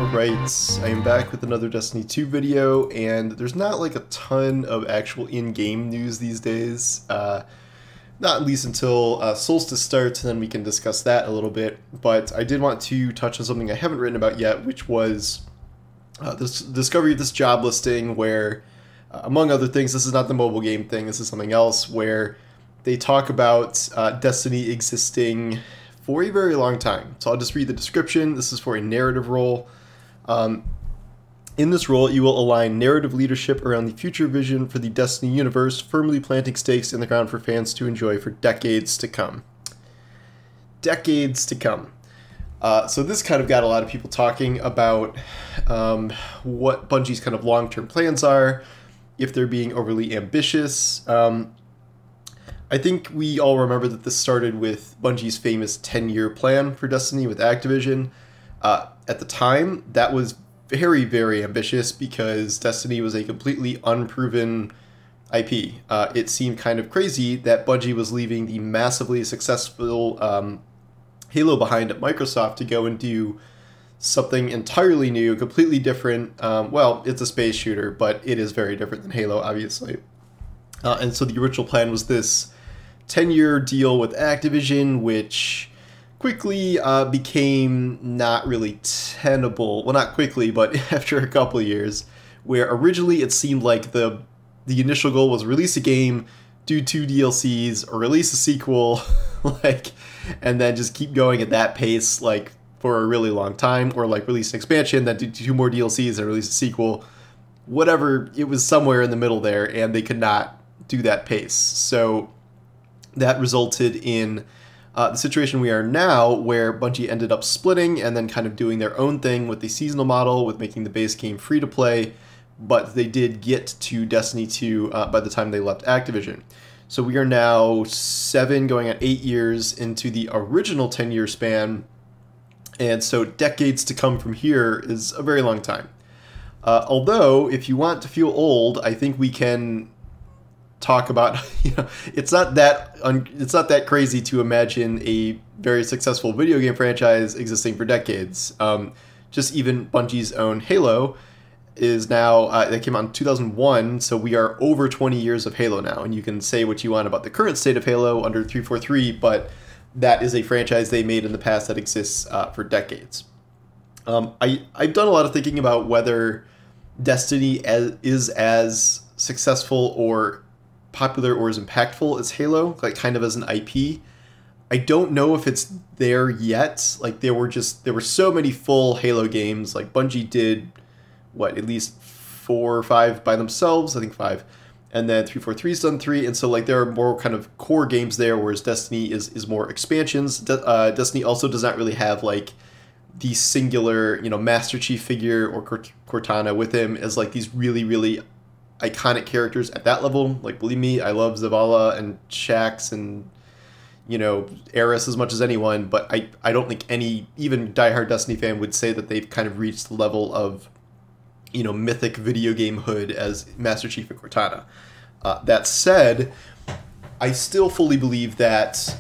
Alright, I am back with another Destiny 2 video, and there's not like a ton of actual in-game news these days. Not at least until Solstice starts, and then we can discuss that a little bit. But I did want to touch on something I haven't written about yet, which was this discovery of this job listing where, among other things, this is not the mobile game thing, this is something else, where they talk about Destiny existing for a very long time. So I'll just read the description. This is for a narrative role. In this role, you will align narrative leadership around the future vision for the Destiny universe, firmly planting stakes in the ground for fans to enjoy for decades to come. Decades to come. So this kind of got a lot of people talking about what Bungie's kind of long-term plans are, if they're being overly ambitious. I think we all remember that this started with Bungie's famous 10-year plan for Destiny with Activision. At the time, that was very, very ambitious because Destiny was a completely unproven IP. It seemed kind of crazy that Bungie was leaving the massively successful Halo behind at Microsoft to go and do something entirely new, completely different. Well, it's a space shooter, but it is very different than Halo, obviously. And so the original plan was this 10-year deal with Activision, which quickly became not really tenable. Well, not quickly, but after a couple of years, where originally it seemed like the initial goal was release a game, do 2 DLCs, or release a sequel, and then just keep going at that pace, for a really long time, or release an expansion, then do 2 more DLCs and release a sequel. Whatever, it was somewhere in the middle there, and they could not do that pace. So that resulted in the situation we are now, where Bungie ended up splitting and then kind of doing their own thing with the seasonal model, with making the base game free to play, but they did get to Destiny 2 by the time they left Activision. So we are now 7 going on 8 years into the original 10-year span, and so decades to come from here is a very long time. Although, if you want to feel old, I think we can talk about, it's not that crazy to imagine a very successful video game franchise existing for decades. Just even Bungie's own Halo is now, that came out in 2001, so we are over 20 years of Halo now, and you can say what you want about the current state of Halo under 343, but that is a franchise they made in the past that exists for decades. I've done a lot of thinking about whether Destiny is as successful or popular or as impactful as Halo, kind of as an IP. I don't know if it's there yet. There were so many full Halo games. Bungie did, at least 4 or 5 by themselves, I think 5. And then 343's done 3, and so there are more kind of core games there, whereas Destiny is more expansions. Destiny also does not really have the singular, Master Chief figure or Cortana with him as these really, really iconic characters at that level. Believe me, I love Zavala and Shaxx and Eris as much as anyone, but I don't think any even diehard Destiny fan would say that they've kind of reached the level of mythic video game hood as Master Chief and Cortana. That said, I still fully believe that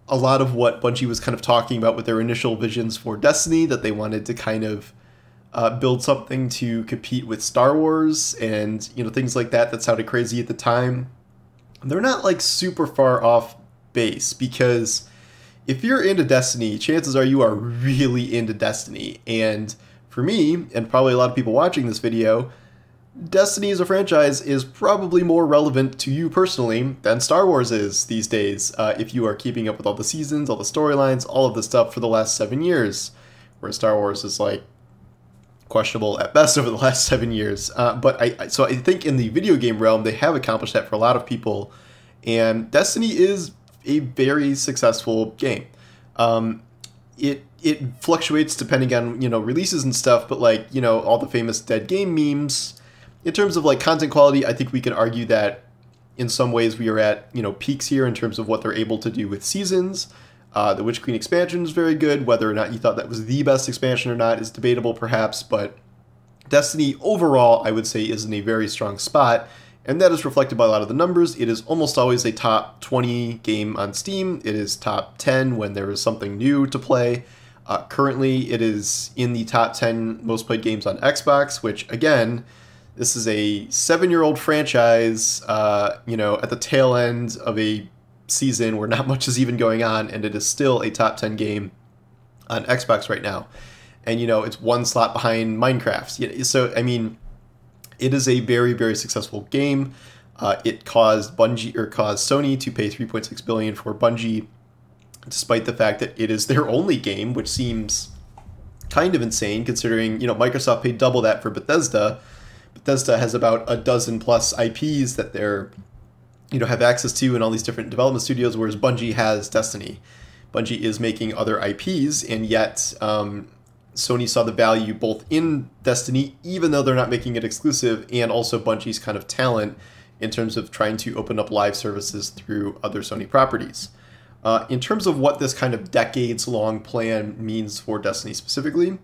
a lot of what Bungie was kind of talking about with their initial visions for Destiny, that they wanted to kind of build something to compete with Star Wars and things like that sounded crazy at the time, they're not super far off base, because if you're into Destiny, chances are you are really into Destiny. And for me, and probably a lot of people watching this video, Destiny as a franchise is probably more relevant to you personally than Star Wars is these days, if you are keeping up with all the seasons, all the storylines, all of the stuff for the last 7 years, whereas Star Wars is questionable at best over the last 7 years. But I think in the video game realm, they have accomplished that for a lot of people, and Destiny is a very successful game. It fluctuates depending on releases and stuff, but all the famous dead game memes. In terms of content quality, I think we can argue that in some ways we are at peaks here in terms of what they're able to do with seasons. The Witch Queen expansion is very good. Whether or not you thought that was the best expansion or not is debatable, perhaps, but Destiny overall, I would say, is in a very strong spot, and that is reflected by a lot of the numbers. It is almost always a top 20 game on Steam. It is top 10 when there is something new to play. Currently, it is in the top 10 most played games on Xbox, which, again, this is a 7-year-old franchise, at the tail end of a season where not much is even going on, and it is still a top 10 game on Xbox right now. And, it's one slot behind Minecraft. So, I mean, it is a very, very successful game. It caused Sony to pay $3.6 billion for Bungie, despite the fact that it is their only game, which seems kind of insane considering, Microsoft paid double that for Bethesda. Bethesda has about a dozen plus IPs that they're, have access to in all these different development studios, whereas Bungie has Destiny. Bungie is making other IPs, and yet Sony saw the value both in Destiny, even though they're not making it exclusive, and also Bungie's kind of talent in terms of trying to open up live services through other Sony properties. In terms of what this kind of decades-long plan means for Destiny specifically,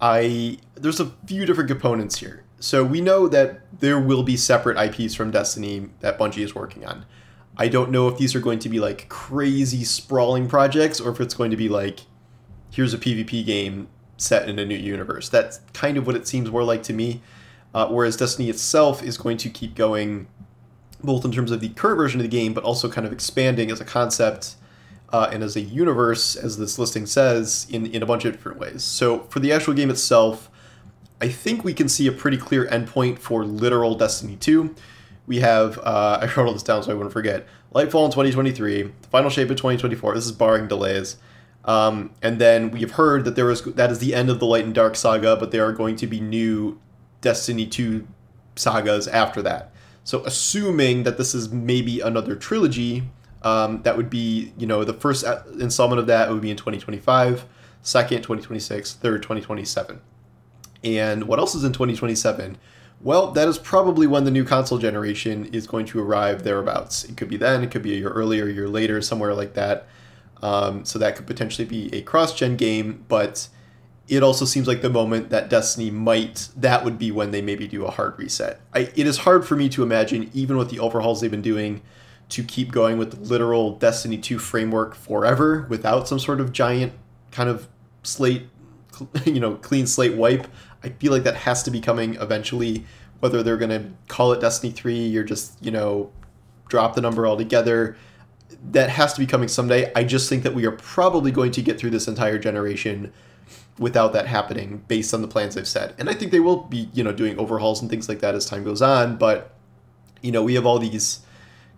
there's a few different components here. So we know that there will be separate IPs from Destiny that Bungie is working on. I don't know if these are going to be like crazy sprawling projects or if it's going to be like, here's a PvP game set in a new universe. That's kind of what it seems more like to me. Whereas Destiny itself is going to keep going both in terms of the current version of the game, but also kind of expanding as a concept and as a universe, as this listing says, in a bunch of different ways. So for the actual game itself, I think we can see a pretty clear endpoint for literal Destiny 2. We have, I wrote all this down so I wouldn't forget, Lightfall in 2023, the final shape in 2024, this is barring delays. And then we have heard that that is the end of the Light and Dark saga, but there are going to be new Destiny 2 sagas after that. So assuming that this is maybe another trilogy, that would be, the first installment of that would be in 2025, second 2026, third 2027. And what else is in 2027? Well, that is probably when the new console generation is going to arrive thereabouts. It could be then, it could be a year earlier, a year later, somewhere like that. So that could potentially be a cross-gen game, but it also seems like the moment that Destiny that would be when they maybe do a hard reset. It is hard for me to imagine, even with the overhauls they've been doing, to keep going with the literal Destiny 2 framework forever without some sort of giant kind of clean slate wipe. I feel like that has to be coming eventually, whether they're going to call it Destiny 3 or just, drop the number altogether. That has to be coming someday. I just think that we are probably going to get through this entire generation without that happening based on the plans they've said. And I think they will be, doing overhauls and things like that as time goes on. But, we have all these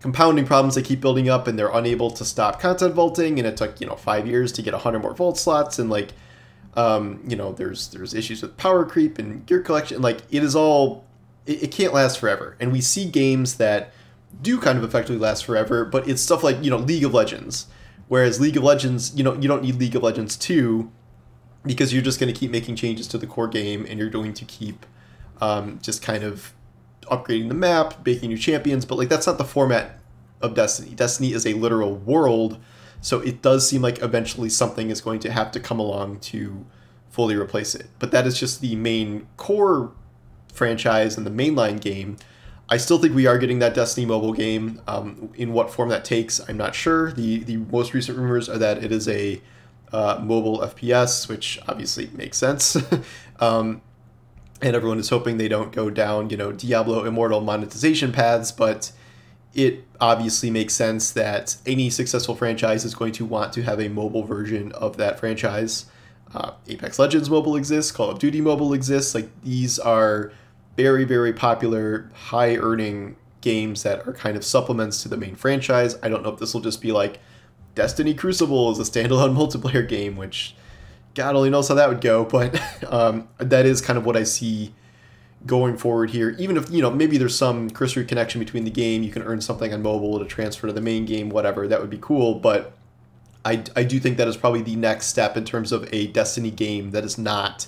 compounding problems that keep building up and they're unable to stop content vaulting. And it took, 5 years to get 100 more vault slots. And like, there's issues with power creep and gear collection. Like it can't last forever. And we see games that do kind of effectively last forever, but it's stuff like, League of Legends. Whereas League of Legends, you don't need League of Legends 2 because you're just going to keep making changes to the core game and you're going to keep just kind of upgrading the map, making new champions. But like that's not the format of Destiny. Destiny is a literal world, so it does seem like eventually something is going to have to come along to fully replace it. But that is just the main core franchise and the mainline game. I still think we are getting that Destiny mobile game. In what form that takes, I'm not sure. The most recent rumors are that it is a mobile FPS, which obviously makes sense. And everyone is hoping they don't go down, Diablo Immortal monetization paths, but it obviously makes sense that any successful franchise is going to want to have a mobile version of that franchise. Apex Legends mobile exists, Call of Duty mobile exists. Like these are very, very popular, high-earning games that are kind of supplements to the main franchise. I don't know if this will just be like Destiny Crucible is a standalone multiplayer game, which God only knows how that would go, but that is kind of what I see going forward here. Even if, maybe there's some cursory connection between the game, you can earn something on mobile to transfer to the main game, whatever, that would be cool, but I do think that is probably the next step in terms of a Destiny game that is not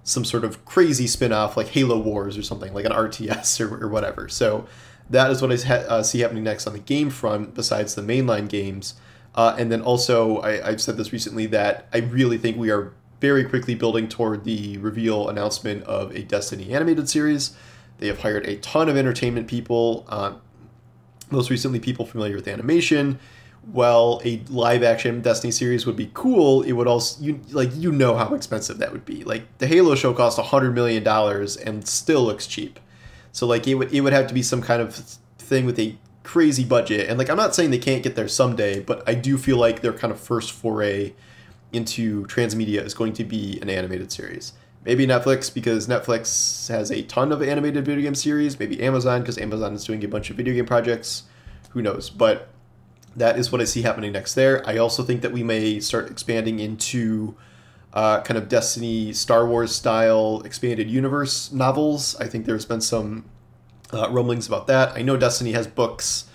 some sort of crazy spin-off like Halo Wars or something, like an RTS or whatever. So that is what I see happening next on the game front, besides the mainline games. And then also, I've said this recently, that I really think we are very quickly building toward the reveal announcement of a Destiny animated series. They have hired a ton of entertainment people, most recently people familiar with animation. while a live action Destiny series would be cool, it would also you know how expensive that would be. Like the Halo show cost $100 million and still looks cheap. So like it would have to be some kind of thing with a crazy budget. And like I'm not saying they can't get there someday, but I do feel like their kind of first foray into transmedia is going to be an animated series. Maybe Netflix, because Netflix has a ton of animated video game series. Maybe Amazon, because Amazon is doing a bunch of video game projects. Who knows? But that is what I see happening next there. I also think that we may start expanding into kind of Destiny, Star Wars style expanded universe novels. I think there's been some rumblings about that. I know Destiny has books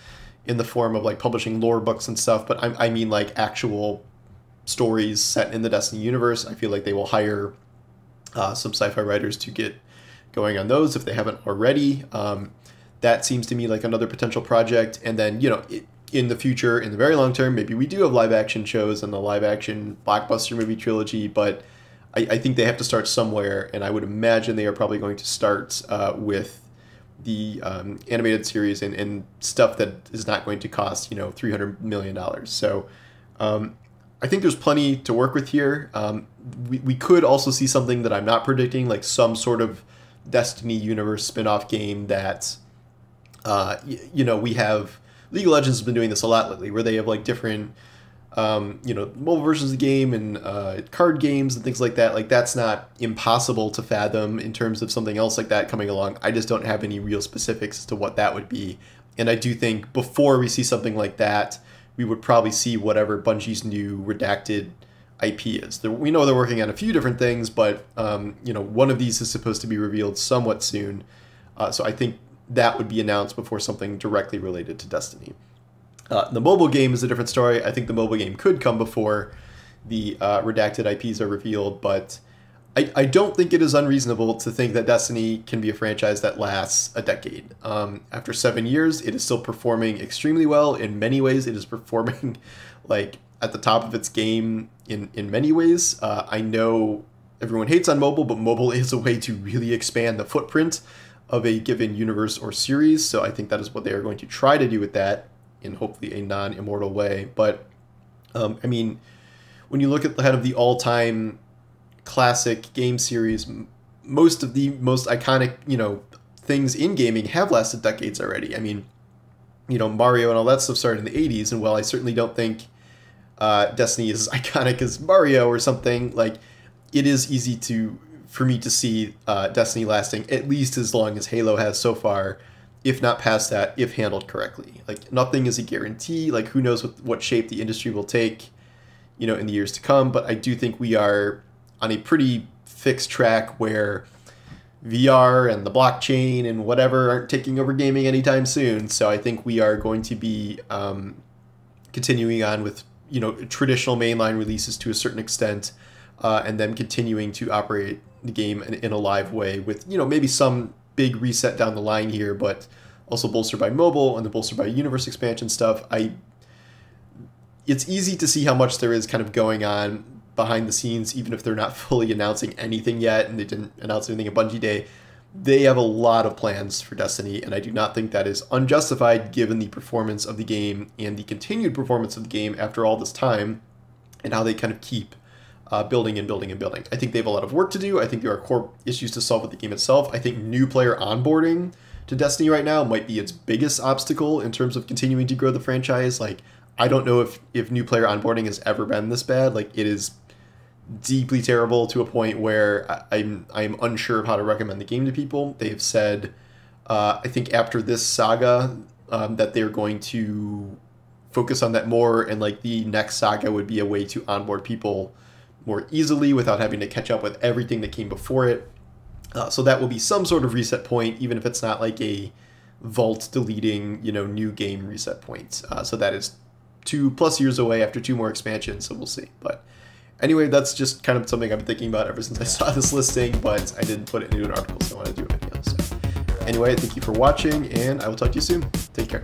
in the form of like publishing lore books and stuff, but I mean like actual stories set in the Destiny universe. I feel like they will hire some sci-fi writers to get going on those if they haven't already. That seems to me like another potential project. And then, you know, in the future, in the very long term, maybe we do have live action shows and the live action blockbuster movie trilogy, but I think they have to start somewhere. And I would imagine they are probably going to start with the animated series and stuff that is not going to cost, you know, $300 million. So I think there's plenty to work with here. We could also see something that I'm not predicting, like some sort of Destiny universe spin-off game that, you know, we have... League of Legends has been doing this a lot lately, where they have like different, you know, mobile versions of the game and card games and things like that. Like that's not impossible to fathom in terms of something else like that coming along. I just don't have any real specifics as to what that would be. And I do think before we see something like that, we would probably see whatever Bungie's new redacted IP is. We know they're working on a few different things, but you know, one of these is supposed to be revealed somewhat soon. So I think that would be announced before something directly related to Destiny. The mobile game is a different story. I think the mobile game could come before the redacted IPs are revealed, but I don't think it is unreasonable to think that Destiny can be a franchise that lasts a decade. After 7 years, it is still performing extremely well. In many ways, it is performing like at the top of its game in many ways. I know everyone hates on mobile, but mobile is a way to really expand the footprint of a given universe or series. So I think that is what they are going to try to do with that in hopefully a non-immortal way. But I mean, when you look at kind of the all-time classic game series, most of the most iconic, you know, things in gaming have lasted decades already. I mean, you know, Mario and all that stuff started in the 80s, and while I certainly don't think Destiny is as iconic as Mario or something, like it is easy for me to see Destiny lasting at least as long as Halo has so far, if not past that, if handled correctly. Like nothing is a guarantee. Like who knows what shape the industry will take, you know, in the years to come. But I do think we are on a pretty fixed track where VR and the blockchain and whatever aren't taking over gaming anytime soon. So I think we are going to be continuing on with, you know, traditional mainline releases to a certain extent, and then continuing to operate the game in a live way with, you know, maybe some big reset down the line here, but also bolstered by mobile and then bolstered by universe expansion stuff. It's easy to see how much there is kind of going on behind the scenes, even if they're not fully announcing anything yet, and they didn't announce anything at Bungie Day. They have a lot of plans for Destiny, and I do not think that is unjustified given the performance of the game and the continued performance of the game after all this time, and how they kind of keep building and building and building. I think they have a lot of work to do. I think there are core issues to solve with the game itself. I think new player onboarding to Destiny right now might be its biggest obstacle in terms of continuing to grow the franchise. Like, I don't know if new player onboarding has ever been this bad. Like, it is deeply terrible to a point where I'm unsure of how to recommend the game to people. They have said, I think after this saga, that they're going to focus on that more, and like the next saga would be a way to onboard people more easily without having to catch up with everything that came before it. So that will be some sort of reset point, even if it's not like a vault deleting, you know, new game reset point. So that is 2+ years away after 2 more expansions, so we'll see. But anyway, that's just kind of something I've been thinking about ever since I saw this listing, but I didn't put it into an article, so I wanted to do a video. So anyway, thank you for watching, and I will talk to you soon. Take care.